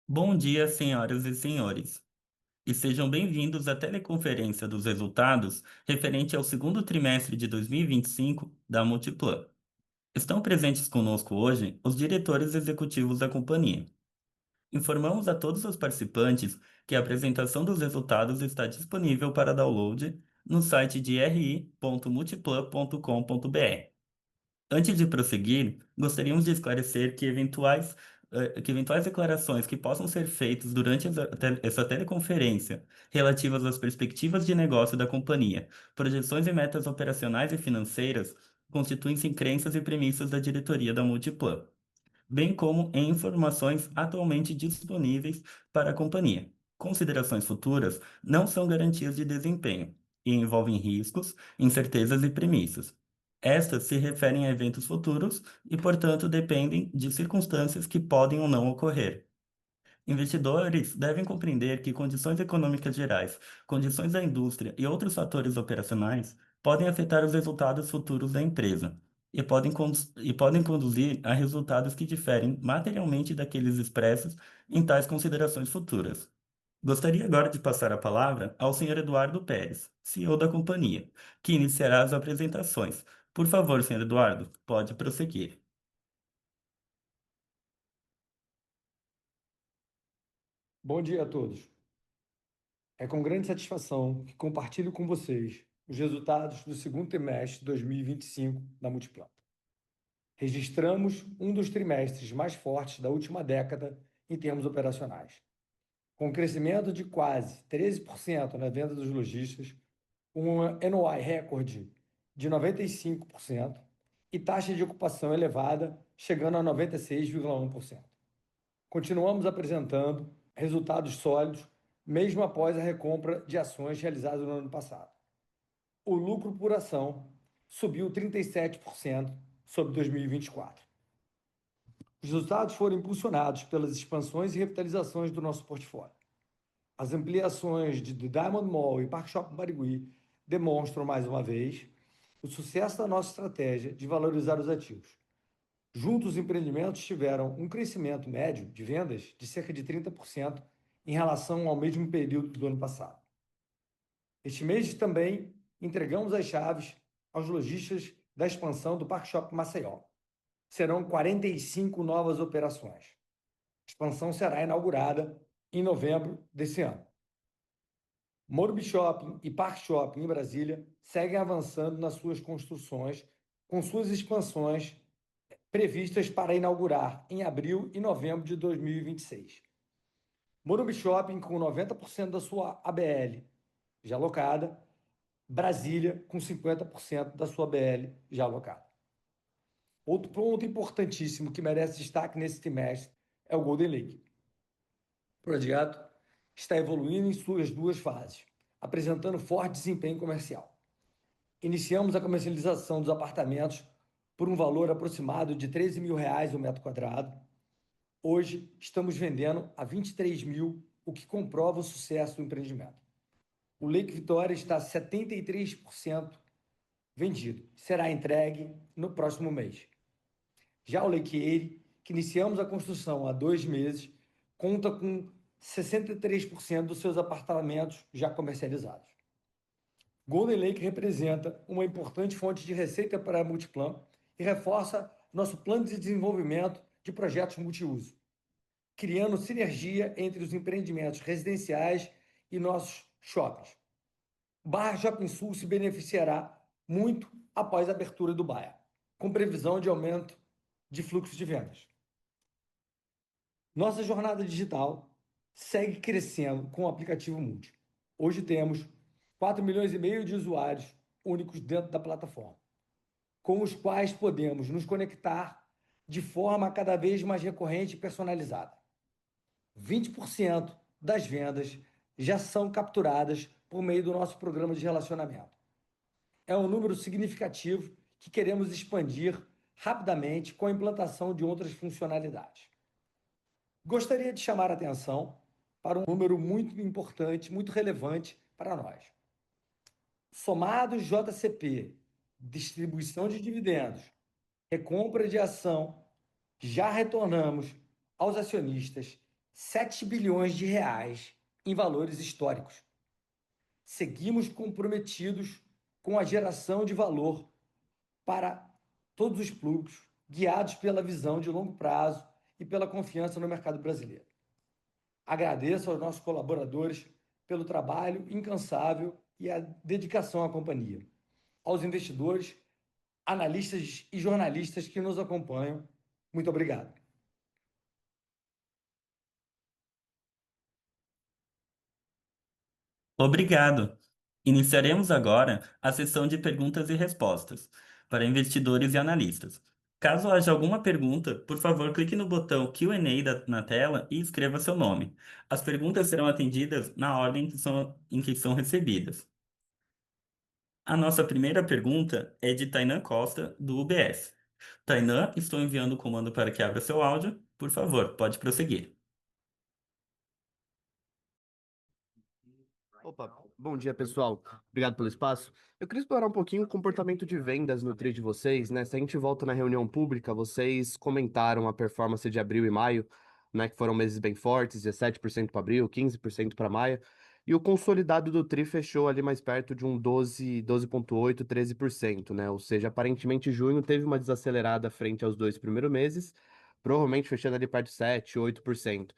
Bom dia, senhoras e senhores, e sejam bem-vindos à teleconferência dos resultados referente ao segundo trimestre de 2025 da Multiplan. Estão presentes conosco hoje os diretores executivos da companhia. Informamos a todos os participantes que a apresentação dos resultados está disponível para download no site de ri.multiplan.com.br. Antes de prosseguir, gostaríamos de esclarecer que eventuais declarações que possam ser feitas durante essa teleconferência, relativas às perspectivas de negócio da companhia, projeções e metas operacionais e financeiras, constituem-se em crenças e premissas da diretoria da Multiplan, bem como em informações atualmente disponíveis para a companhia. Considerações futuras não são garantias de desempenho e envolvem riscos, incertezas e premissas. Estas se referem a eventos futuros e, portanto, dependem de circunstâncias que podem ou não ocorrer. Investidores devem compreender que condições econômicas gerais, condições da indústria e outros fatores operacionais podem afetar os resultados futuros da empresa e podem conduzir a resultados que diferem materialmente daqueles expressos em tais considerações futuras. Gostaria agora de passar a palavra ao Sr. Eduardo Pérez, CEO da companhia, que iniciará as apresentações. Por favor, Sr. Eduardo, pode prosseguir. Bom dia a todos. É com grande satisfação que compartilho com vocês os resultados do segundo trimestre de 2025 da Multiplan. Registramos um dos trimestres mais fortes da última década em termos operacionais, com crescimento de quase 13% na venda dos lojistas, um NOI recorde de 95% e taxa de ocupação elevada, chegando a 96,1%. Continuamos apresentando resultados sólidos, mesmo após a recompra de ações realizada no ano passado. O lucro por ação subiu 37% sobre 2024. Os resultados foram impulsionados pelas expansões e revitalizações do nosso portfólio. As ampliações de Diamond Mall e Park Shopping Barigui demonstram, mais uma vez, o sucesso da nossa estratégia de valorizar os ativos. Juntos, os empreendimentos tiveram um crescimento médio de vendas de cerca de 30% em relação ao mesmo período do ano passado. Este mês também entregamos as chaves aos lojistas da expansão do Parque Shopping Maceió. Serão 45 novas operações. A expansão será inaugurada em novembro desse ano. Morumbi Shopping e Parque Shopping em Brasília seguem avançando nas suas construções, com suas expansões previstas para inaugurar em abril e novembro de 2026. Morumbi Shopping com 90% da sua ABL já alocada, Brasília com 50% da sua ABL já alocada. Outro ponto importantíssimo que merece destaque nesse trimestre é o Golden Lake. O projeto está evoluindo em suas duas fases, apresentando forte desempenho comercial. Iniciamos a comercialização dos apartamentos por um valor aproximado de R$ 13 mil o metro quadrado. Hoje estamos vendendo a 23 mil, o que comprova o sucesso do empreendimento. O Lake Vitória está 73% vendido. Será entregue no próximo mês. Já o Lake Erie, que iniciamos a construção há 2 meses, conta com 63% dos seus apartamentos já comercializados. Golden Lake representa uma importante fonte de receita para a Multiplan e reforça nosso plano de desenvolvimento de projetos multiuso, criando sinergia entre os empreendimentos residenciais e nossos shoppings. O Barra Shopping Sul se beneficiará muito após a abertura do Baia, com previsão de aumento de fluxo de vendas. Nossa jornada digital segue crescendo com o aplicativo Multi. Hoje temos 4,5 milhões de usuários únicos dentro da plataforma, com os quais podemos nos conectar de forma cada vez mais recorrente e personalizada. 20% das vendas já são capturadas por meio do nosso programa de relacionamento. É um número significativo que queremos expandir rapidamente com a implantação de outras funcionalidades. Gostaria de chamar a atenção para um número muito importante, muito relevante para nós. Somados JCP, distribuição de dividendos, recompra de ação, já retornamos aos acionistas R$ 7 bilhões em valores históricos. Seguimos comprometidos com a geração de valor para todos os públicos, guiados pela visão de longo prazo e pela confiança no mercado brasileiro. Agradeço aos nossos colaboradores pelo trabalho incansável e a dedicação à companhia. Aos investidores, analistas e jornalistas que nos acompanham, muito obrigado. Obrigado. Iniciaremos agora a sessão de perguntas e respostas para investidores e analistas. Caso haja alguma pergunta, por favor, clique no botão Q&A na tela e escreva seu nome. As perguntas serão atendidas na ordem em que são recebidas. A nossa primeira pergunta é de Tainan Costa, do UBS. Tainan, estou enviando o comando para que abra seu áudio. Por favor, pode prosseguir. Opa, bom dia pessoal. Obrigado pelo espaço. Eu queria explorar um pouquinho o comportamento de vendas no TRI de vocês, né? Se a gente volta na reunião pública, vocês comentaram a performance de abril e maio, né? Que foram meses bem fortes, 17% para abril, 15% para maio. E o consolidado do TRI fechou ali mais perto de um 12,8, 13%, né? Ou seja, aparentemente junho teve uma desacelerada frente aos dois primeiros meses, provavelmente fechando ali perto de 7, 8%.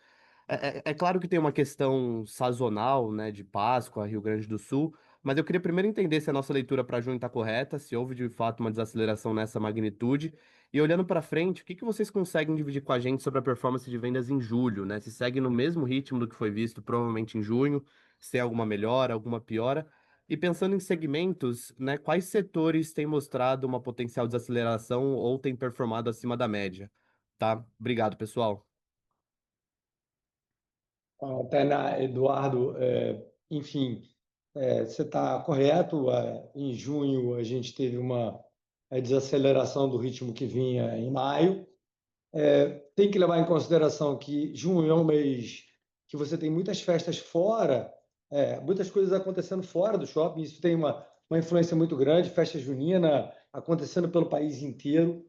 É claro que tem uma questão sazonal, né, de Páscoa, Rio Grande do Sul, mas eu queria primeiro entender se a nossa leitura para junho está correta, se houve de fato uma desaceleração nessa magnitude, e olhando para frente, o que que vocês conseguem dividir com a gente sobre a performance de vendas em julho, né? Se segue no mesmo ritmo do que foi visto provavelmente em junho, se tem alguma melhora, alguma piora, e pensando em segmentos, né, quais setores têm mostrado uma potencial desaceleração ou têm performado acima da média, tá? Obrigado, pessoal. Tainá, Eduardo, enfim, você está correto. Em junho, a gente teve uma desaceleração do ritmo que vinha em maio. Tem que levar em consideração que junho é um mês que você tem muitas festas fora, muitas coisas acontecendo fora do shopping. Isso tem uma influência muito grande, festa junina acontecendo pelo país inteiro.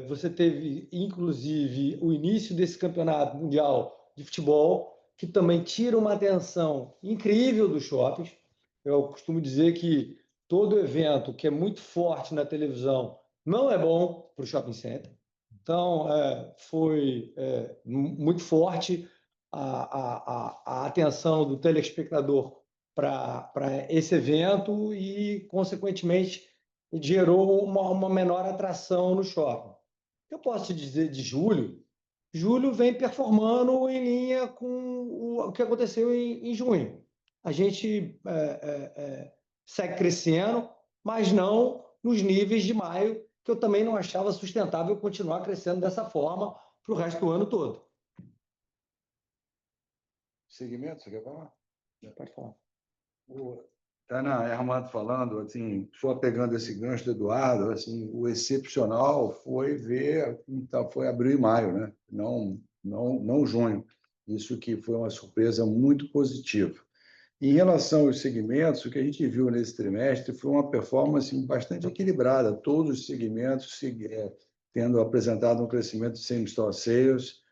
Você teve, inclusive, o início desse campeonato mundial de futebol, que também tira uma atenção incrível dos shoppings. Eu costumo dizer que todo evento que é muito forte na televisão não é bom para o shopping center. Então, foi muito forte a atenção do telespectador para esse evento e, consequentemente, gerou uma menor atração no shopping. Eu posso te dizer de julho, julho vem performando em linha com o que aconteceu em junho. A gente segue crescendo, mas não nos níveis de maio, que eu também não achava sustentável continuar crescendo dessa forma para o resto do ano todo. Segmento, você quer falar? Pode falar. Tainá, é Armando falando, assim, só pegando esse gancho do Eduardo, assim, o excepcional foi ver, então, foi abril e maio, né? Não junho. Isso que foi uma surpresa muito positiva. Em relação aos segmentos, o que a gente viu nesse trimestre foi uma performance bastante equilibrada, todos os segmentos tendo apresentado um crescimento de same-store sales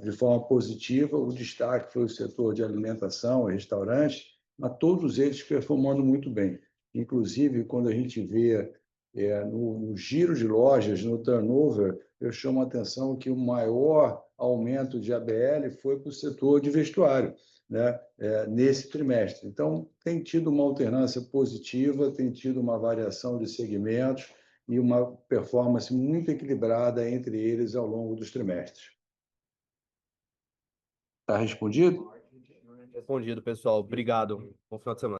de forma positiva. O destaque foi o setor de alimentação e restaurante, mas todos eles performando muito bem. Inclusive, quando a gente vê no giro de lojas, no turnover, eu chamo a atenção que o maior aumento de ABL foi para o setor de vestuário, né, nesse trimestre. Então, tem tido uma alternância positiva, tem tido uma variação de segmentos e uma performance muito equilibrada entre eles ao longo dos trimestres. Está respondido? Respondido, pessoal. Obrigado. Bom final de semana.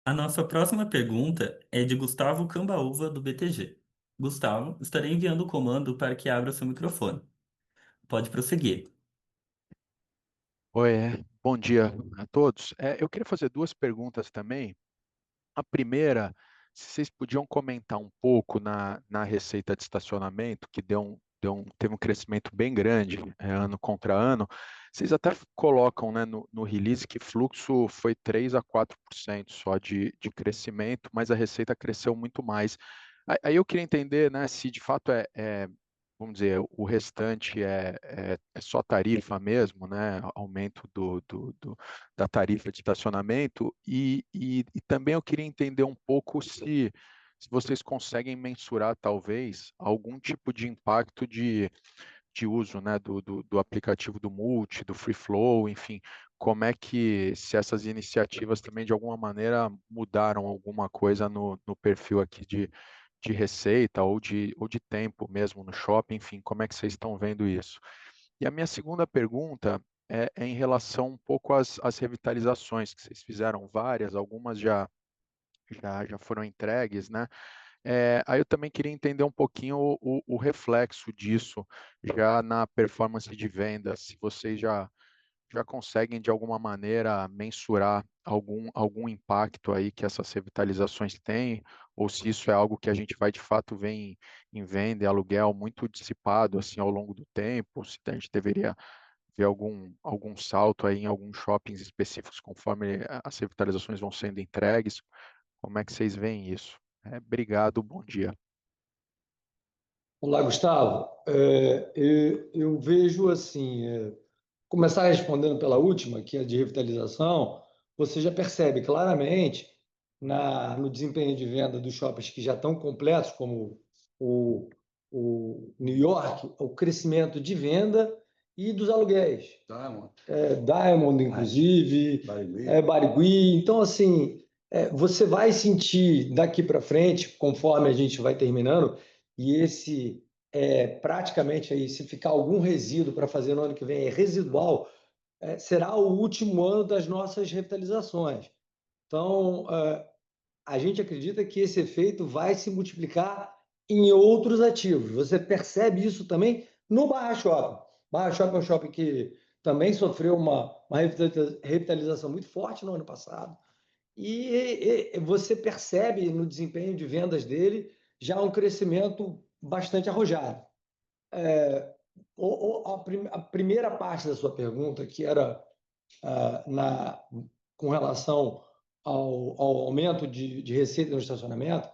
A nossa próxima pergunta é de Gustavo Cambaúva, do BTG. Gustavo, estarei enviando o comando para que abra seu microfone. Pode prosseguir. Oi, bom dia a todos. Eu queria fazer duas perguntas também. A primeira, se vocês podiam comentar um pouco na receita de estacionamento, que teve um crescimento bem grande ano contra ano. Vocês até colocam, né, no release que fluxo foi 3 a 4% só de crescimento, mas a receita cresceu muito mais. Aí eu queria entender, né, se de fato vamos dizer, o restante é só tarifa mesmo, né? Aumento da tarifa de estacionamento. E também eu queria entender um pouco se vocês conseguem mensurar, talvez, algum tipo de impacto de uso, né, do aplicativo do Multi, do Free Flow, enfim, como é que, se essas iniciativas também de alguma maneira mudaram alguma coisa no perfil aqui de receita ou de tempo mesmo no shopping, enfim, como é que vocês estão vendo isso? E a minha segunda pergunta é em relação um pouco às revitalizações, que vocês fizeram várias, algumas já foram entregues, né? Aí eu também queria entender um pouquinho o reflexo disso já na performance de venda, se vocês já conseguem de alguma maneira mensurar algum impacto aí que essas revitalizações têm, ou se isso é algo que a gente vai de fato ver em venda e aluguel muito dissipado assim ao longo do tempo, ou se a gente deveria ver algum salto aí em alguns shoppings específicos conforme as revitalizações vão sendo entregues. Como é que vocês veem isso? Obrigado, bom dia. Olá, Gustavo. Eu vejo assim, começar respondendo pela última, que é de revitalização, você já percebe claramente no desempenho de venda dos shoppings que já estão completos, como o, o New York, o crescimento de venda e dos aluguéis. Diamond, Diamond, inclusive, Barigui. Barigui. Então, assim, você vai sentir daqui para frente, conforme a gente vai terminando, e esse praticamente aí, se ficar algum resíduo para fazer no ano que vem, é residual, será o último ano das nossas revitalizações. Então, a gente acredita que esse efeito vai se multiplicar em outros ativos. Você percebe isso também no Barra Shopping. Barra Shopping é um shopping que também sofreu uma revitalização muito forte no ano passado. E você percebe no desempenho de vendas dele já um crescimento bastante arrojado. A primeira parte da sua pergunta, que era com relação ao aumento de receita no estacionamento,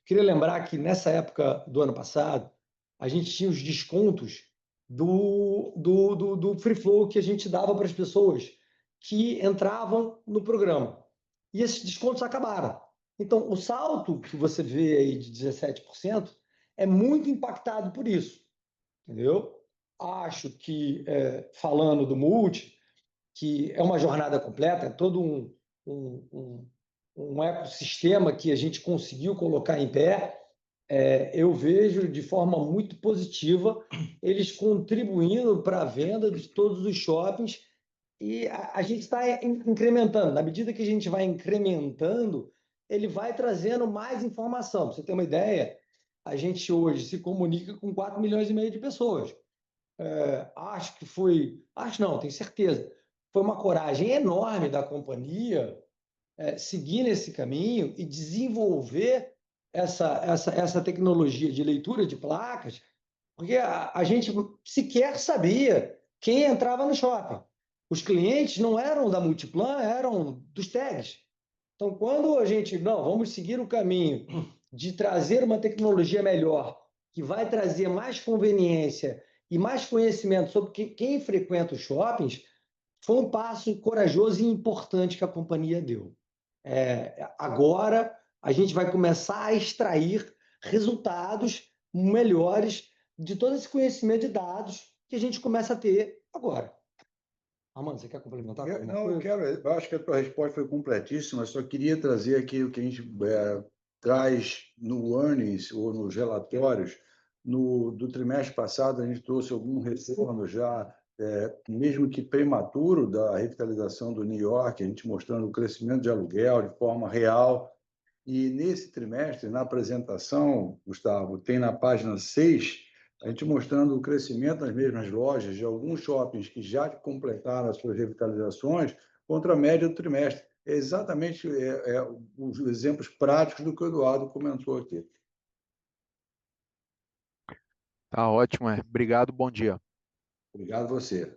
queria lembrar que nessa época do ano passado, a gente tinha os descontos do Free Flow que a gente dava para as pessoas que entravam no programa. E esses descontos acabaram. Então, o salto que você vê aí de 17% é muito impactado por isso, entendeu? Acho que, falando do Multi, que é uma jornada completa, é todo um, um, um ecossistema que a gente conseguiu colocar em pé. Eu vejo de forma muito positiva eles contribuindo para a venda de todos os shoppings e a gente está incrementando. Na medida que a gente vai incrementando, ele vai trazendo mais informação. Para você ter uma ideia, a gente hoje se comunica com 4 milhões e meio de pessoas. Acho que foi, acho não, tenho certeza, foi uma coragem enorme da companhia seguir nesse caminho e desenvolver essa tecnologia de leitura de placas, porque a gente sequer sabia quem entrava no shopping. Os clientes não eram da Multiplan, eram dos tags. Então, quando a gente, não, vamos seguir o caminho de trazer uma tecnologia melhor, que vai trazer mais conveniência e mais conhecimento sobre quem frequenta os shoppings, foi um passo corajoso e importante que a companhia deu. Agora, a gente vai começar a extrair resultados melhores de todo esse conhecimento de dados que a gente começa a ter agora. Armando, você quer complementar? Não, eu quero. Eu acho que a tua resposta foi completíssima. Eu só queria trazer aqui o que a gente traz no earnings ou nos relatórios. Do trimestre passado, a gente trouxe algum retorno já, mesmo que prematuro, da revitalização do New York, a gente mostrando o crescimento de aluguel de forma real. E nesse trimestre, na apresentação, Gustavo, tem na página 6 a gente mostrando o crescimento nas mesmas lojas de alguns shoppings que já completaram as suas revitalizações contra a média do trimestre. É exatamente os exemplos práticos do que o Eduardo comentou aqui. Tá ótimo, obrigado, bom dia. Obrigado a você.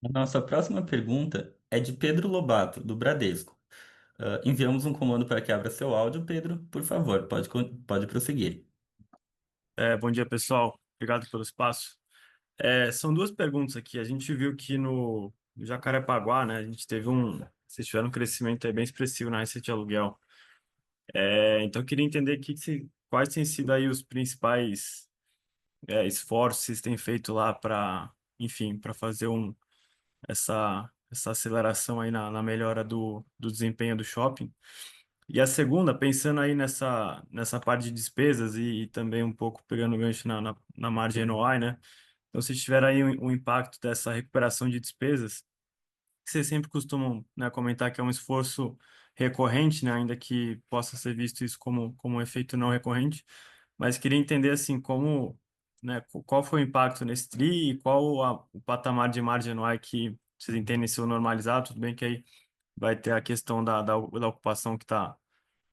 A nossa próxima pergunta é de Pedro Lobato, do Bradesco. Enviamos um comando para que abra seu áudio, Pedro. Por favor, pode prosseguir. Bom dia, pessoal. Obrigado pelo espaço. São duas perguntas aqui. A gente viu que no Jacarepaguá, né, vocês tiveram um crescimento aí bem expressivo na receita de aluguel. Então, eu queria entender quais têm sido aí os principais esforços que vocês têm feito lá para, enfim, para fazer essa aceleração aí na melhora do desempenho do shopping. E a segunda, pensando aí nessa parte de despesas e também um pouco pegando o gancho na margem NOI, né? Então, se tiver aí um impacto dessa recuperação de despesas, que vocês sempre costumam, né, comentar que é um esforço recorrente, né, ainda que possa ser visto isso como um efeito não recorrente, mas queria entender, assim, né, qual foi o impacto nesse TRI e qual o patamar de margem NOI que vocês entendem ser o normalizado. Tudo bem que aí vai ter a questão da ocupação que está,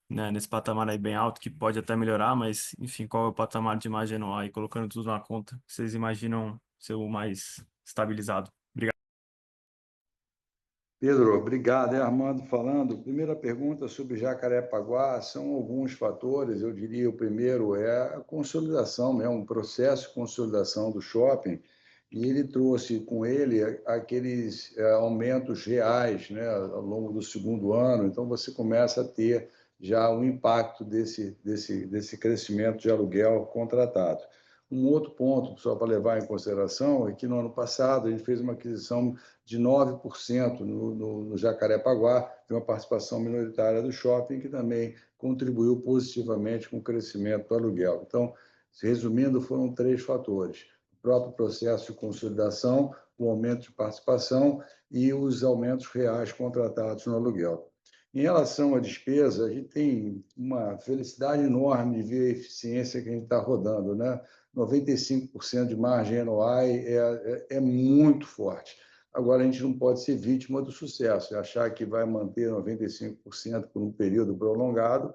né, nesse patamar aí bem alto, que pode até melhorar, mas, enfim, qual é o patamar de margem NOI, colocando tudo na conta, que vocês imaginam ser o mais estabilizado? Obrigado. Pedro, obrigado. É Armando falando. Primeira pergunta sobre Jacarepaguá, são alguns fatores. Eu diria o primeiro é a consolidação, né? Um processo de consolidação do shopping, e ele trouxe com ele aqueles aumentos reais, né, ao longo do segundo ano. Então, você começa a ter já o impacto desse crescimento de aluguel contratado. Um outro ponto, só para levar em consideração, é que no ano passado a gente fez uma aquisição de 9% no Jacarepaguá, de uma participação minoritária do shopping, que também contribuiu positivamente com o crescimento do aluguel. Então, resumindo, foram três fatores: o próprio processo de consolidação, o aumento de participação e os aumentos reais contratados no aluguel. Em relação à despesa, a gente tem uma felicidade enorme de ver a eficiência que a gente está rodando, né? 95% de margem NOI é muito forte. Agora, a gente não pode ser vítima do sucesso, e achar que vai manter 95% por um período prolongado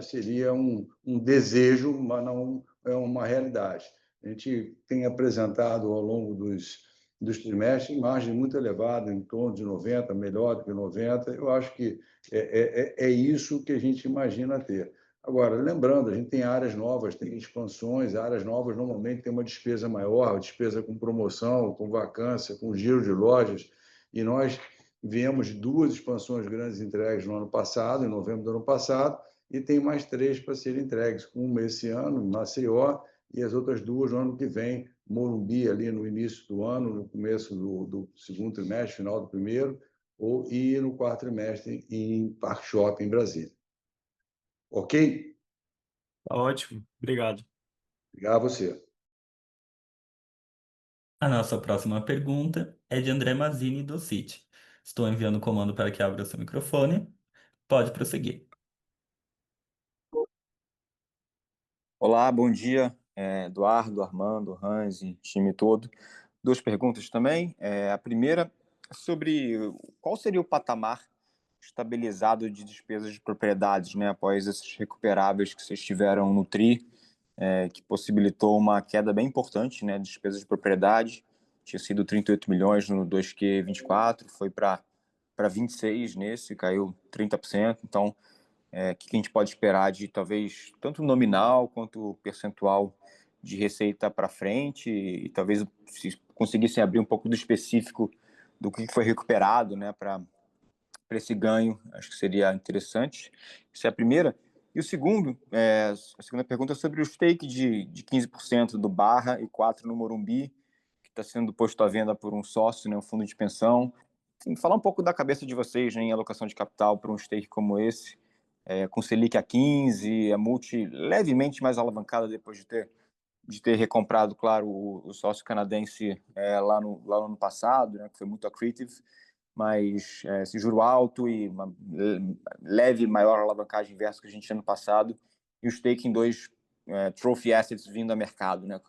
seria um desejo, mas não é uma realidade. A gente tem apresentado ao longo dos trimestres margem muito elevada, em torno de 90%, melhor do que 90%. Eu acho que é isso que a gente imagina ter. Agora, lembrando, a gente tem áreas novas, tem expansões, áreas novas normalmente têm uma despesa maior, despesa com promoção, com vacância, com giro de lojas, e nós viemos duas expansões grandes entregues no ano passado, em novembro do ano passado, e tem mais três para serem entregues, uma esse ano, em Maceió, e as outras duas no ano que vem, Morumbi, ali no início do ano, no começo do segundo trimestre, final do primeiro, e no quarto trimestre em Parque Shopping, em Brasília. Ok? Tá ótimo. Obrigado. Obrigado a você. A nossa próxima pergunta é de André Mazzini, do Citi. Estou enviando o comando para que abra o seu microfone. Pode prosseguir. Olá, bom dia, Eduardo, Armando, Hans e time todo. Duas perguntas também. A primeira sobre qual seria o patamar estabilizado de despesas de propriedades, né, após esses recuperáveis que vocês tiveram no TRI, que possibilitou uma queda bem importante, né, de despesas de propriedade. Tinha sido 38 milhões no 2Q24, foi para 26 nesse, caiu 30%. Então, o que a gente pode esperar de talvez tanto nominal quanto percentual de receita para frente, e talvez se conseguissem abrir um pouco do específico do que foi recuperado, né, para esse ganho, acho que seria interessante. Essa é a primeira. E o segundo, a segunda pergunta é sobre o stake de 15% do Barra e 4% no Morumbi, que está sendo posto à venda por um sócio, né, um fundo de pensão. Enfim, falar um pouco da cabeça de vocês, né, em alocação de capital para um stake como esse, com Selic a 15, a multi levemente mais alavancada depois de ter recomprado, claro, o sócio canadense lá no ano passado, né, que foi muito accretive, mas esse juro alto e uma leve maior alavancagem versus que a gente tinha no passado, e o stake em dois trophy assets vindo a mercado, né?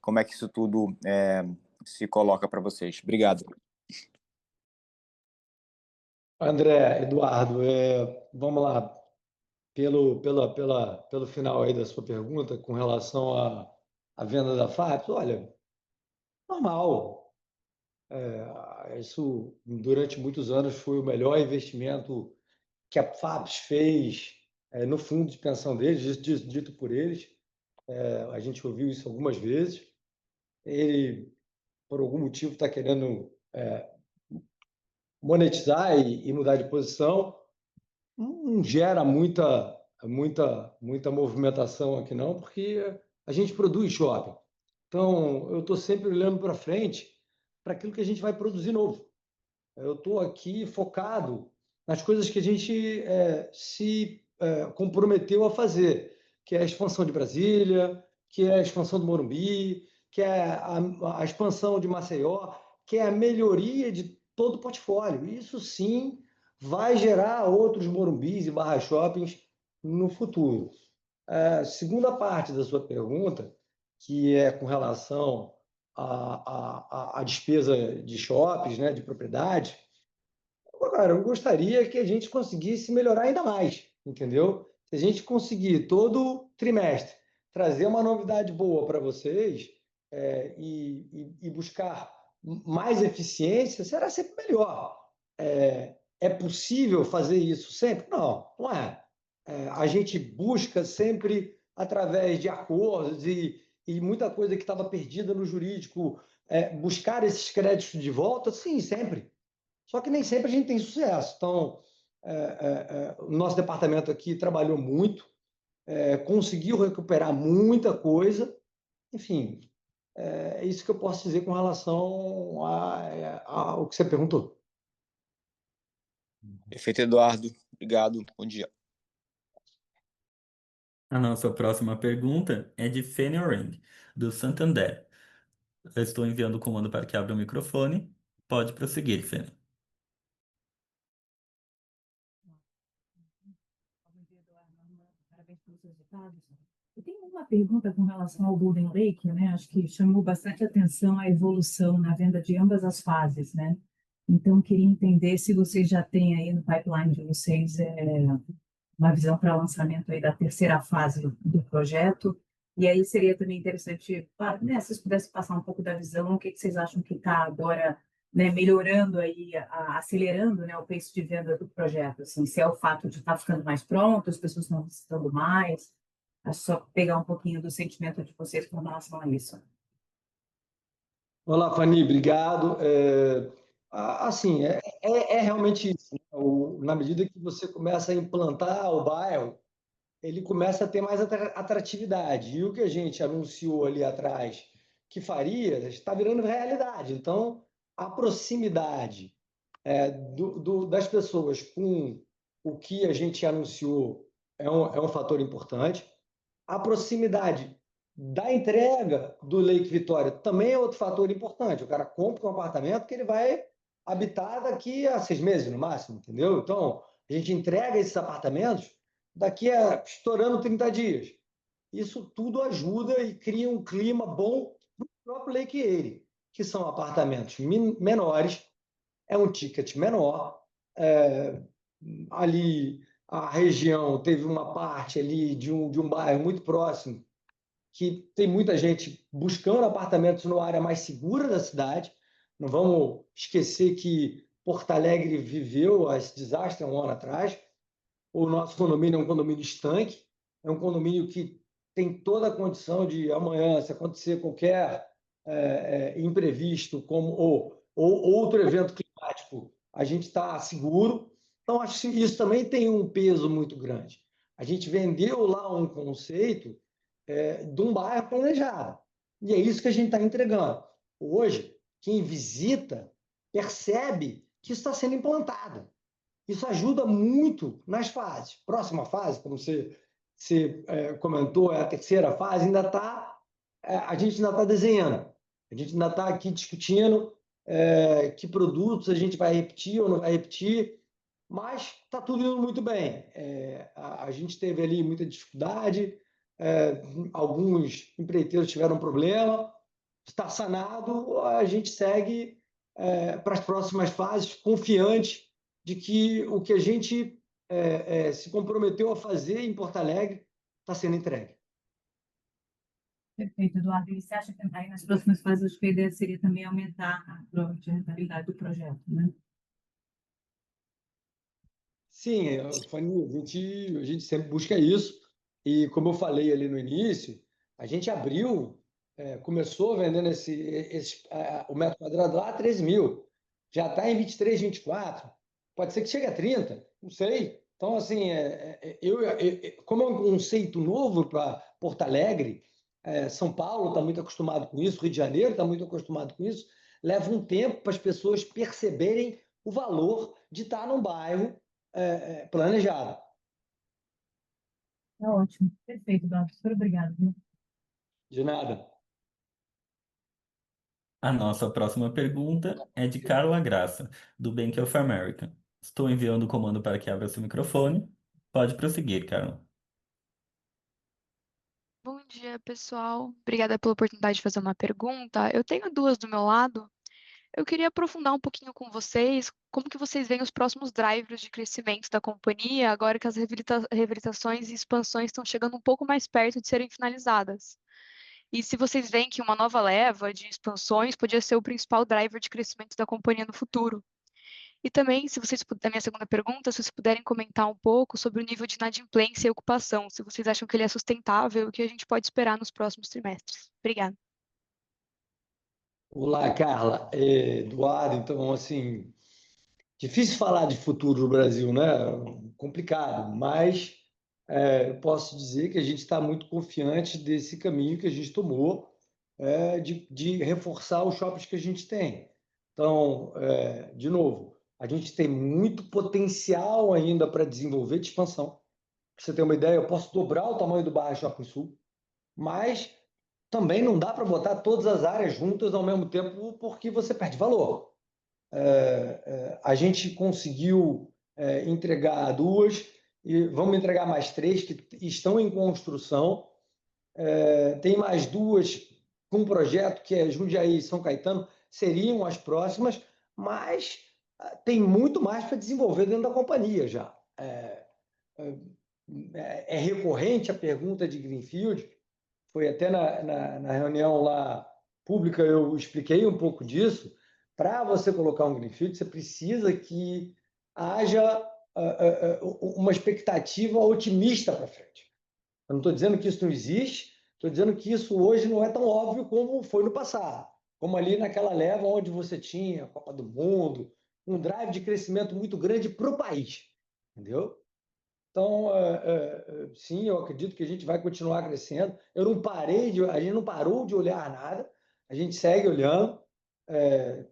Como é que isso tudo se coloca para vocês? Obrigado. André, Eduardo, vamos lá. Pelo final aí da sua pergunta, com relação à venda da FAPES, olha, normal. Isso, durante muitos anos, foi o melhor investimento que a FAPES fez no fundo de pensão deles, dito por eles. A gente ouviu isso algumas vezes. Ele, por algum motivo, está querendo monetizar e mudar de posição. Não gera muita movimentação aqui, não, porque a gente produz shopping. Então, eu estou sempre olhando para frente para aquilo que a gente vai produzir novo. Eu estou aqui focado nas coisas que a gente se comprometeu a fazer, que é a expansão de Brasília, que é a expansão do Morumbi, que é a expansão de Maceió, que é a melhoria de todo o portfólio. Isso sim vai gerar outros Morumbis e barra shoppings no futuro. A segunda parte da sua pergunta, que é com relação à despesa de shoppings, né, de propriedade, cara, eu gostaria que a gente conseguisse melhorar ainda mais, entendeu? Se a gente conseguir todo trimestre trazer uma novidade boa para vocês e buscar mais eficiência, será sempre melhor. É possível fazer isso sempre? Não, não é. A gente busca sempre através de acordos e muita coisa que estava perdida no jurídico, buscar esses créditos de volta, sim, sempre. Só que nem sempre a gente tem sucesso. Então, o nosso departamento aqui trabalhou muito, conseguiu recuperar muita coisa. Enfim, é isso que eu posso dizer com relação ao que você perguntou. Perfeito, Eduardo. Obrigado. Bom dia. A nossa próxima pergunta é de Fênia Ring, do Santander. Eu estou enviando o comando para que abra o microfone. Pode prosseguir, Fênia. Parabéns pelos resultados. Eu tenho uma pergunta com relação ao Golden Lake, né? Acho que chamou bastante atenção a evolução na venda de ambas as fases, né? Então, queria entender se vocês já têm aí no pipeline de vocês uma visão para lançamento aí da terceira fase do projeto. E aí seria também interessante, né, se vocês pudessem passar um pouco da visão, o que vocês acham que está agora, né, melhorando aí, acelerando, né, o pace de venda do projeto, assim, se é o fato de estar ficando mais pronto, as pessoas estão visitando mais, é só pegar um pouquinho do sentimento de vocês com relação a isso. Olá, Fanny, obrigado. Assim, realmente isso, né? Na medida que você começa a implantar o bairro, ele começa a ter mais atratividade. E o que a gente anunciou ali atrás que faria, está virando realidade. Então, a proximidade das pessoas com o que a gente anunciou é um fator importante. A proximidade da entrega do Lake Vitória também é outro fator importante. O cara compra um apartamento que ele vai habitar daqui a 6 meses, no máximo, entendeu? Então, a gente entrega esses apartamentos daqui a estourando 30 dias. Isso tudo ajuda e cria um clima bom para o próprio Lake Erie, que são apartamentos menores, é um ticket menor. Ali, a região teve uma parte ali de um bairro muito próximo que tem muita gente buscando apartamentos numa área mais segura da cidade. Não vamos esquecer que Porto Alegre viveu esse desastre há um ano atrás. O nosso condomínio é um condomínio estanque, é um condomínio que tem toda a condição de amanhã, se acontecer qualquer imprevisto, ou outro evento climático, a gente está seguro. Então, acho que isso também tem um peso muito grande. A gente vendeu lá um conceito de um bairro planejado. E é isso que a gente está entregando. Hoje, quem visita percebe que isso está sendo implantado. Isso ajuda muito nas fases. Próxima fase, como você comentou, é a terceira fase, a gente ainda está desenhando. A gente ainda está aqui discutindo que produtos a gente vai repetir ou não vai repetir, mas está tudo indo muito bem. A gente teve ali muita dificuldade, alguns empreiteiros tiveram problema, está sanado, a gente segue para as próximas fases confiante de que o que a gente se comprometeu a fazer em Porto Alegre está sendo entregue. Perfeito, Eduardo. E você acha que aí nas próximas fases, acho que a ideia seria também aumentar a prova de rentabilidade do projeto, né? Sim, Fanny, a gente sempre busca isso. E como eu falei ali no início, A gente abriu, começou vendendo o metro quadrado lá a 13 mil. Já está em 23, 24. Pode ser que chegue a 30, não sei. Então, assim, como é um conceito novo para Porto Alegre, São Paulo está muito acostumado com isso, Rio de Janeiro está muito acostumado com isso, leva um tempo para as pessoas perceberem o valor de estar num bairro planejado. Tá ótimo. Perfeito, Eduardo. Super obrigada, viu? De nada. A nossa próxima pergunta é de Carla Graça, do Bank of America. Estou enviando o comando para que abra seu microfone. Pode prosseguir, Carla. Bom dia, pessoal. Obrigada pela oportunidade de fazer uma pergunta. Eu tenho duas do meu lado. Eu queria aprofundar um pouquinho com vocês como que vocês veem os próximos drivers de crescimento da companhia, agora que as reabilitações e expansões estão chegando um pouco mais perto de serem finalizadas. E se vocês veem que uma nova leva de expansões podia ser o principal driver de crescimento da companhia no futuro. E também, se vocês a minha segunda pergunta, se vocês puderem comentar um pouco sobre o nível de inadimplência e ocupação, se vocês acham que ele é sustentável e o que a gente pode esperar nos próximos trimestres. Obrigada. Olá, Carla. Eduardo, então, assim, difícil falar de futuro no Brasil, né? Complicado, mas eu posso dizer que a gente está muito confiante desse caminho que a gente tomou, de reforçar os shoppings que a gente tem. Então, de novo, a gente tem muito potencial ainda para desenvolver de expansão. Para você ter uma ideia, eu posso dobrar o tamanho do Barra Shopping Sul, mas também não dá para botar todas as áreas juntas ao mesmo tempo porque você perde valor. A gente conseguiu entregar duas e vamos entregar mais três que estão em construção. Tem mais duas com um projeto que é Jundiaí e São Caetano, seriam as próximas, mas tem muito mais para desenvolver dentro da companhia já. É recorrente a pergunta de Greenfield, foi até na reunião lá pública, eu expliquei um pouco disso. Para você colocar um greenfield, você precisa que haja uma expectativa otimista para frente. Eu não estou dizendo que isso não existe, estou dizendo que isso hoje não é tão óbvio como foi no passado. Como ali naquela leva onde você tinha a Copa do Mundo, um drive de crescimento muito grande para o país. Entendeu? Então, sim, eu acredito que a gente vai continuar crescendo. A gente não parou de olhar nada, a gente segue olhando,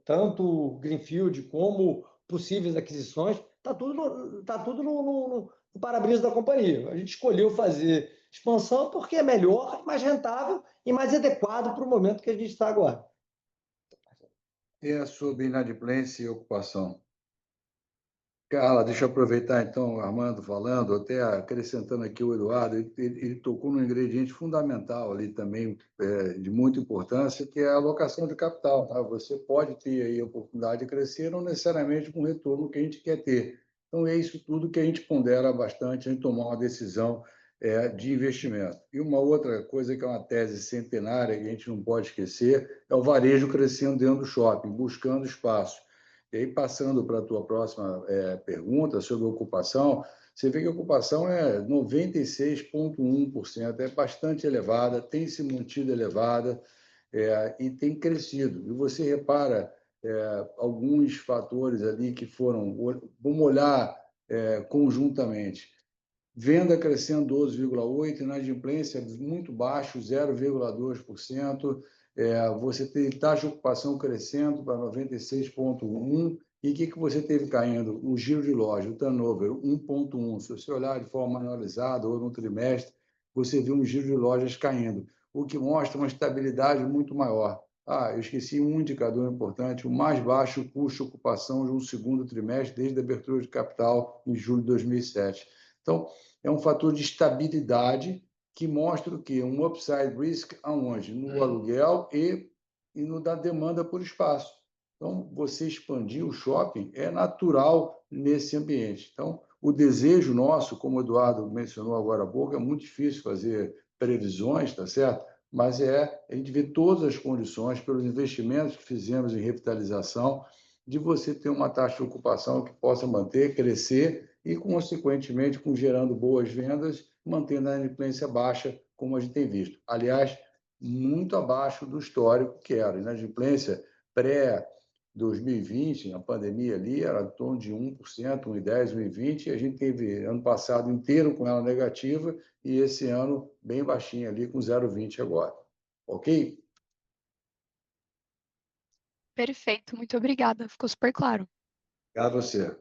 tanto Greenfield como possíveis aquisições, tá tudo no para-brisa da companhia. A gente escolheu fazer expansão porque é melhor, mais rentável e mais adequado para o momento que a gente está agora. É sobre inadimplência e ocupação. Carla, deixa eu aproveitar então, Armando falando, até acrescentando aqui o Eduardo, ele tocou num ingrediente fundamental ali também, de muita importância, que é a alocação de capital. Tá? Você pode ter aí a oportunidade de crescer, não necessariamente com o retorno que a gente quer ter. Então, é isso tudo que a gente pondera bastante em tomar uma decisão de investimento. E uma outra coisa que é uma tese centenária que a gente não pode esquecer é o varejo crescendo dentro do shopping, buscando espaço. E aí, passando para a tua próxima pergunta sobre ocupação, você vê que a ocupação é 96,1%, é bastante elevada, tem se mantido elevada e tem crescido. E você repara alguns fatores ali que foram, vamos olhar conjuntamente. Venda crescendo 12,8%, inadimplência muito baixo, 0,2%. Você tem taxa de ocupação crescendo para 96,1%. E o que você teve caindo? O giro de loja, o turnover, 1,1%. Se você olhar de forma anualizada ou no trimestre, você vê um giro de lojas caindo, o que mostra uma estabilidade muito maior. Eu esqueci um indicador importante, o mais baixo custo de ocupação de um segundo trimestre desde a abertura de capital em julho de 2007. Então, é um fator de estabilidade que mostra o quê? Um upside risk aonde? No aluguel e no da demanda por espaço. Então, você expandir o shopping é natural nesse ambiente. Então, o desejo nosso, como o Eduardo mencionou agora há pouco, é muito difícil fazer previsões, tá certo? Mas a gente vê todas as condições, pelos investimentos que fizemos em revitalização, de você ter uma taxa de ocupação que possa manter, crescer e, consequentemente, gerando boas vendas mantendo a inadimplência baixa, como a gente tem visto. Aliás, muito abaixo do histórico que era. A inadimplência pré-2020, a pandemia ali, era em torno de 1%, 1,10%, 1,20%, e a gente teve ano passado inteiro com ela negativa e esse ano bem baixinha ali, com 0,20% agora. Ok? Perfeito, muito obrigada. Ficou super claro. Obrigado a você.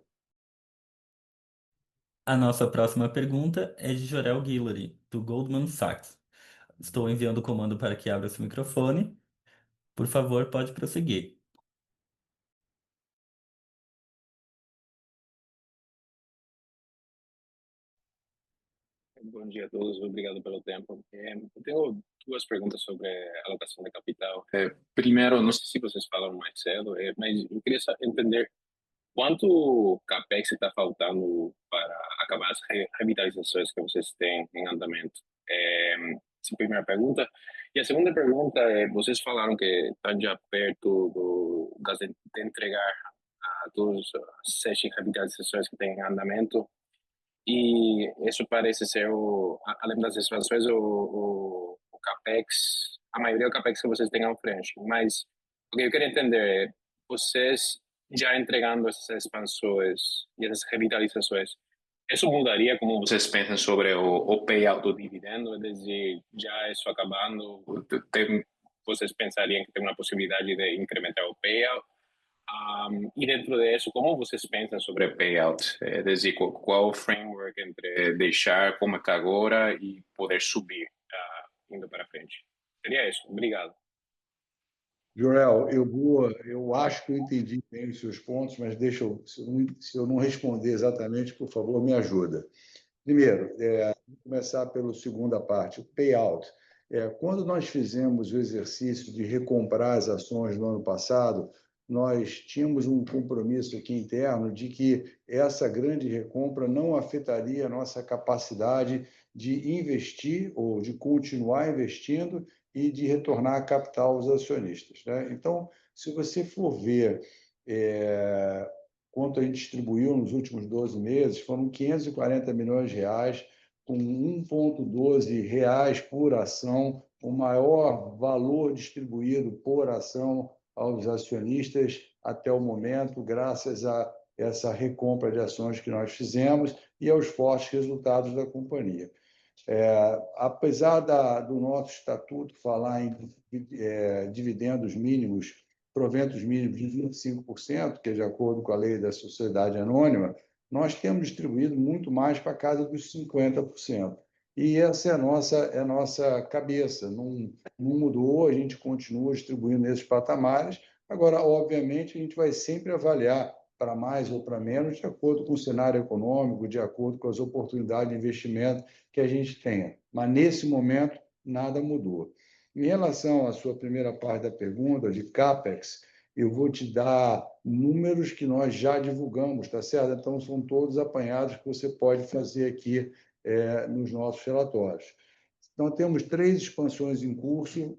A nossa próxima pergunta é de Jorel Guillory, do Goldman Sachs. Estou enviando o comando para que abra seu microfone. Por favor, pode prosseguir. Bom dia a todos, obrigado pelo tempo. Eu tenho duas perguntas sobre alocação de capital. Primeiro, não sei se vocês falaram mais cedo, mas eu queria entender quanto CAPEX está faltando para acabar as revitalizações que vocês têm em andamento. Essa é a primeira pergunta. E a segunda pergunta é, vocês falaram que estão já perto de entregar a todas as 7 revitalizações que têm em andamento. E isso parece ser, além das expansões, o CAPEX, a maioria do CAPEX que vocês têm à frente. Mas o que eu queria entender é, vocês já entregando essas expansões e essas revitalizações, isso mudaria como vocês pensam sobre o payout do dividendo? É dizer, já isso acabando, vocês pensariam que tem uma possibilidade de incrementar o payout? E dentro disso, como vocês pensam sobre payout? É dizer, qual o framework entre deixar como está agora e poder subir indo para frente? Seria isso. Obrigado. Jorel, eu acho que eu entendi bem os seus pontos, mas se eu não responder exatamente, por favor, me ajuda. Primeiro, vou começar pela segunda parte, o payout. Quando nós fizemos o exercício de recomprar as ações no ano passado, nós tínhamos um compromisso aqui interno de que essa grande recompra não afetaria a nossa capacidade de investir ou de continuar investindo e de retornar capital aos acionistas, né? Então, se você for ver quanto a gente distribuiu nos últimos 12 meses, foram 540 milhões de reais, com 1,12 reais por ação, o maior valor distribuído por ação aos acionistas até o momento, graças a essa recompra de ações que nós fizemos e aos fortes resultados da companhia. Apesar do nosso estatuto falar em dividendos mínimos, proventos mínimos de 25%, que é de acordo com a lei da sociedade anônima, nós temos distribuído muito mais para a casa dos 50%. E essa é a nossa cabeça, não mudou, a gente continua distribuindo nesses patamares. Agora, obviamente, a gente vai sempre avaliar para mais ou para menos, de acordo com o cenário econômico, de acordo com as oportunidades de investimento que a gente tenha. Mas, nesse momento, nada mudou. Em relação à sua primeira parte da pergunta, de CAPEX, eu vou te dar números que nós já divulgamos, tá certo? Então, são todos apanhados que você pode fazer aqui nos nossos relatórios. Então, temos 3 expansões em curso.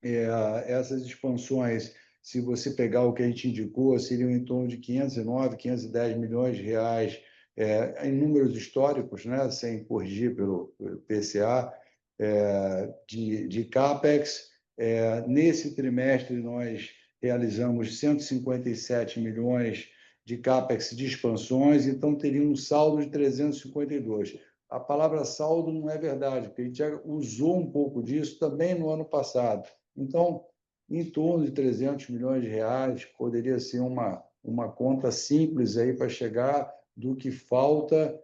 Essas expansões, se você pegar o que a gente indicou, seriam em torno de 509, 510 milhões de reais em números históricos, né, sem corrigir pelo PCA, de CAPEX. Nesse trimestre, nós realizamos 157 milhões de CAPEX de expansões, então teria um saldo de 352. A palavra saldo não é verdade, porque a gente já usou um pouco disso também no ano passado. Então, em torno de 300 milhões de reais, poderia ser uma conta simples aí para chegar do que falta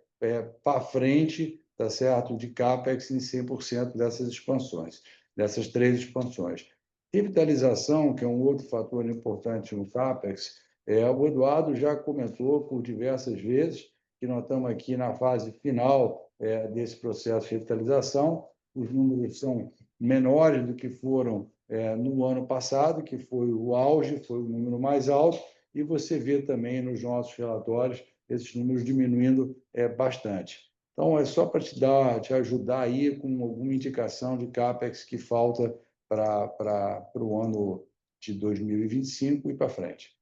para frente, tá certo? De CAPEX em 100% dessas expansões, dessas 3 expansões. Revitalização, que é um outro fator importante no CAPEX, o Eduardo já comentou por diversas vezes que nós estamos aqui na fase final desse processo de revitalização. Os números são menores do que foram no ano passado, que foi o auge, foi o número mais alto, e você vê também nos nossos relatórios esses números diminuindo bastante. Então, é só para te ajudar aí com alguma indicação de CAPEX que falta para o ano de 2025 e para frente.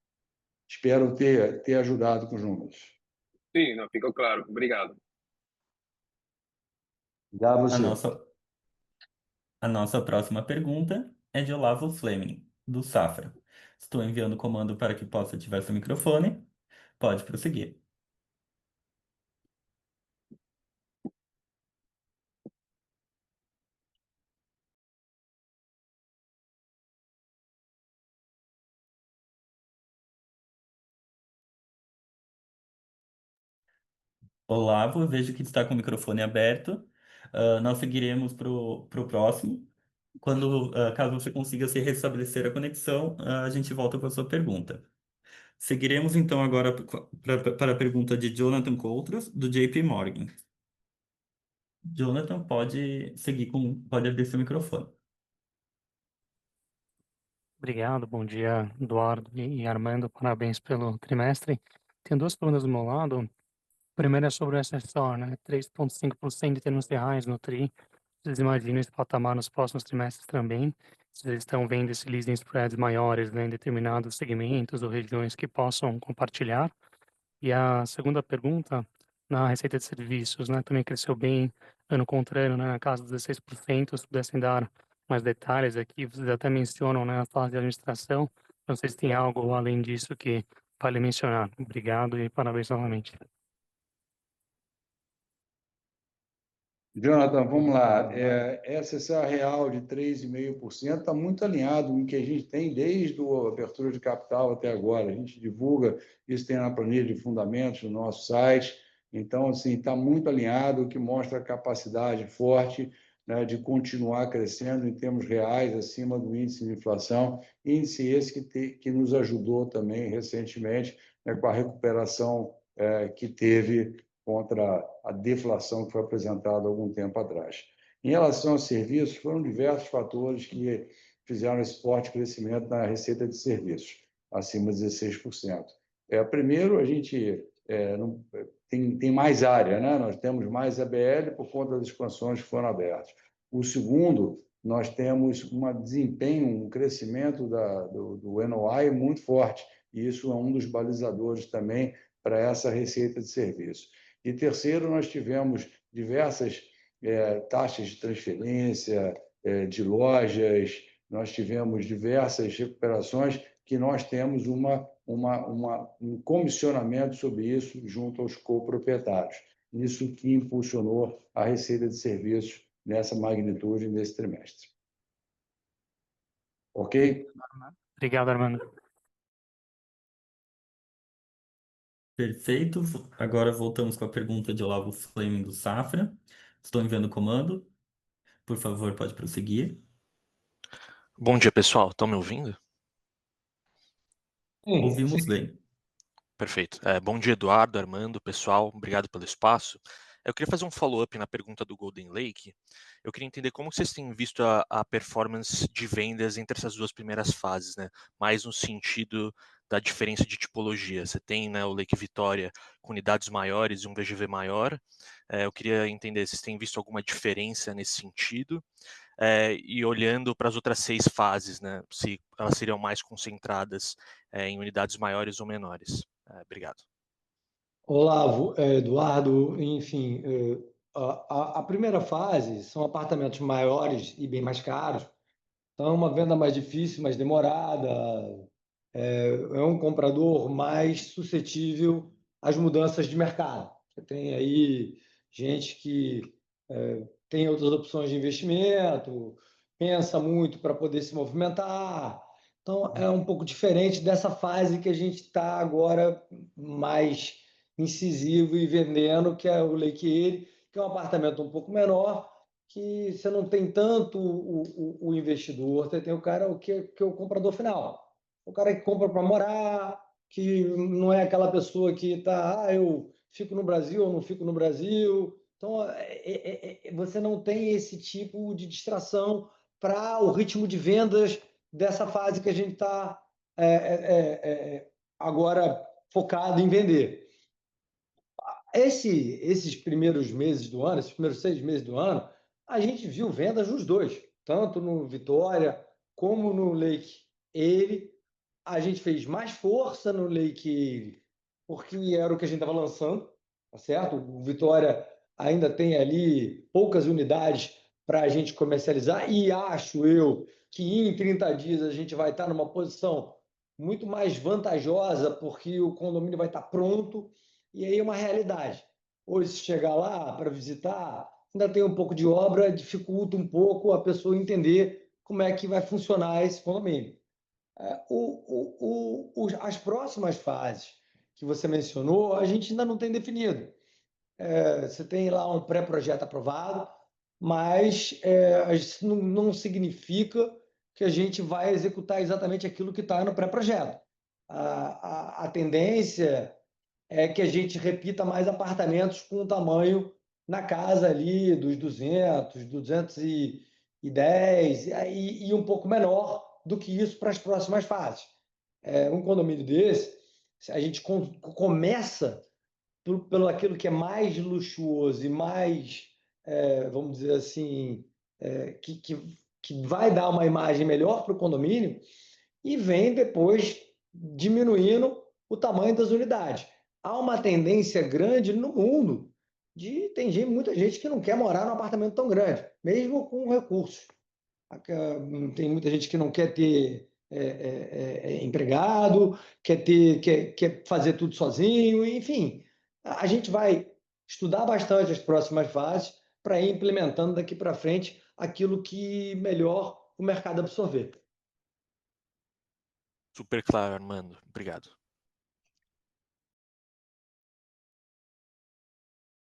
Espero ter ajudado com os números. Sim, não, ficou claro. Obrigado. Já A você. nossa, a nossa próxima pergunta é de Olavo Fleming, do Safra. Estou enviando o comando para que possa ativar seu microfone. Pode prosseguir. Olavo, eu vejo que está com o microfone aberto. Nós seguiremos para o próximo. Caso você consiga se restabelecer a conexão, a gente volta com a sua pergunta. Seguiremos então agora para a pergunta de Jonathan Coutras, do JP Morgan. Jonathan, pode abrir seu microfone. Obrigado, bom dia, Eduardo e Armando, parabéns pelo trimestre. Tenho duas perguntas do meu lado. A primeira é sobre o SSR, né? 3,5% de termos reais no TRI. Vocês imaginam esse patamar nos próximos trimestres também? Vocês estão vendo esse leasing spreads maiores, né, em determinados segmentos ou regiões que possam compartilhar? E a segunda pergunta, na receita de serviços, né, também cresceu bem ano contra ano, né, na casa dos 16%. Se pudessem dar mais detalhes aqui, vocês até mencionam, né, a fase de administração. Não sei se tem algo além disso que vale mencionar. Obrigado e parabéns novamente. Jonathan, vamos lá. Essa real de 3,5% está muito alinhado com o que a gente tem desde a abertura de capital até agora. A gente divulga, isso tem na planilha de fundamentos no nosso site. Então, assim, está muito alinhado, o que mostra a capacidade forte, né, de continuar crescendo em termos reais, acima do índice de inflação. Índice esse que nos ajudou também recentemente, né, com a recuperação que teve contra a deflação que foi apresentada há algum tempo atrás. Em relação aos serviços, foram diversos fatores que fizeram esse forte crescimento na receita de serviços, acima de 16%. Primeiro, a gente tem mais área, né? Nós temos mais ABL por conta das expansões que foram abertas. O segundo, nós temos um desempenho, um crescimento do NOI muito forte, e isso é um dos balizadores também para essa receita de serviço. E terceiro, nós tivemos diversas taxas de transferência, de lojas, nós tivemos diversas recuperações que nós temos um comissionamento sobre isso junto aos coproprietários. Isso que impulsionou a receita de serviços nessa magnitude nesse trimestre. Ok? Obrigado, Armando. Perfeito. Agora voltamos com a pergunta de Olavo Fleming, do Safra. Estou enviando o comando. Por favor, pode prosseguir. Bom dia, pessoal. Estão me ouvindo? Ouvimos bem. Perfeito. Bom dia, Eduardo, Armando, pessoal. Obrigado pelo espaço. Eu queria fazer um follow-up na pergunta do Golden Lake. Eu queria entender como vocês têm visto a performance de vendas entre essas duas primeiras fases, né? Mais no sentido da diferença de tipologia. Você tem, né, o Lake Vitória com unidades maiores e um VGV maior. Eu queria entender se vocês têm visto alguma diferença nesse sentido. E olhando para as outras 6 fases, né, se elas seriam mais concentradas em unidades maiores ou menores. Obrigado. Olavo, Eduardo, enfim, a primeira fase são apartamentos maiores e bem mais caros, então é uma venda mais difícil, mais demorada, é um comprador mais suscetível às mudanças de mercado. Você tem aí gente que tem outras opções de investimento, pensa muito para poder se movimentar. Então, é um pouco diferente dessa fase que a gente está agora mais incisivo e vendendo, que é o Lake Erie, que é um apartamento um pouco menor, que você não tem tanto o investidor, você tem o cara que é o comprador final. O cara que compra para morar, que não é aquela pessoa que está, eu fico no Brasil ou não fico no Brasil. Então, você não tem esse tipo de distração para o ritmo de vendas dessa fase que a gente está agora focado em vender. Esses primeiros meses do ano, esses primeiros 6 meses do ano, a gente viu vendas nos dois, tanto no Vitória como no Lake Erie. A gente fez mais força no Lake Erie, porque era o que a gente estava lançando, tá certo? O Vitória ainda tem ali poucas unidades para a gente comercializar, e acho eu que em 30 dias a gente vai estar numa posição muito mais vantajosa, porque o condomínio vai estar pronto, e aí é uma realidade. Hoje, se chegar lá para visitar, ainda tem um pouco de obra, dificulta um pouco a pessoa entender como é que vai funcionar esse condomínio. As próximas fases que você mencionou, a gente ainda não tem definido. Você tem lá um pré-projeto aprovado, mas isso não significa que a gente vai executar exatamente aquilo que está no pré-projeto. A tendência é que a gente repita mais apartamentos com o tamanho na casa ali dos 200, 210, e um pouco menor do que isso para as próximas fases. Um condomínio desse, a gente começa pelo aquilo que é mais luxuoso e mais, vamos dizer assim, que vai dar uma imagem melhor para o condomínio, e vem depois diminuindo o tamanho das unidades. Há uma tendência grande no mundo muita gente que não quer morar num apartamento tão grande, mesmo com recursos. Tem muita gente que não quer ter empregado, quer fazer tudo sozinho, enfim. A gente vai estudar bastante as próximas fases para ir implementando daqui para frente aquilo que melhor o mercado absorver. Super claro, Armando. Obrigado.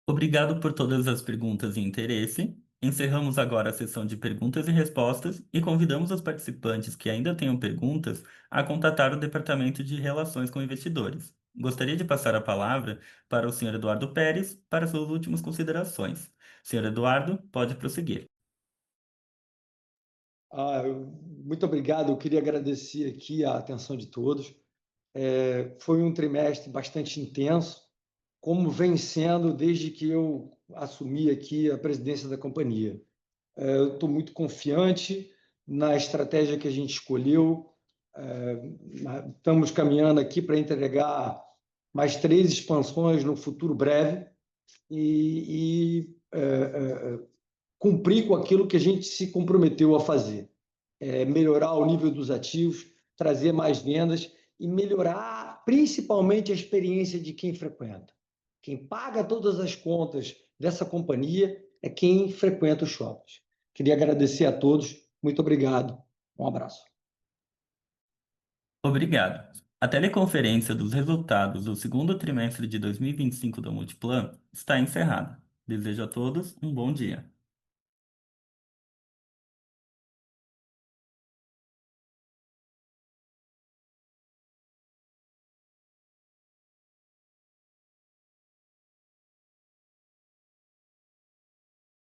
Obrigado por todas as perguntas e interesse. Encerramos agora a sessão de perguntas e respostas e convidamos os participantes que ainda tenham perguntas a contatar o Departamento de Relações com Investidores. Gostaria de passar a palavra para o senhor Eduardo Pérez para suas últimas considerações. Senhor Eduardo, pode prosseguir. Muito obrigado. Eu queria agradecer aqui a atenção de todos. Foi um trimestre bastante intenso, como vem sendo desde que eu assumi aqui a presidência da companhia. Eu estou muito confiante na estratégia que a gente escolheu. Estamos caminhando aqui para entregar mais 3 expansões no futuro breve e cumprir com aquilo que a gente se comprometeu a fazer. Melhorar o nível dos ativos, trazer mais vendas e melhorar principalmente a experiência de quem frequenta. Quem paga todas as contas dessa companhia é quem frequenta os shoppings. Queria agradecer a todos. Muito obrigado. Um abraço. Obrigado. A teleconferência dos resultados do segundo trimestre de 2025 da Multiplan está encerrada. Desejo a todos um bom dia.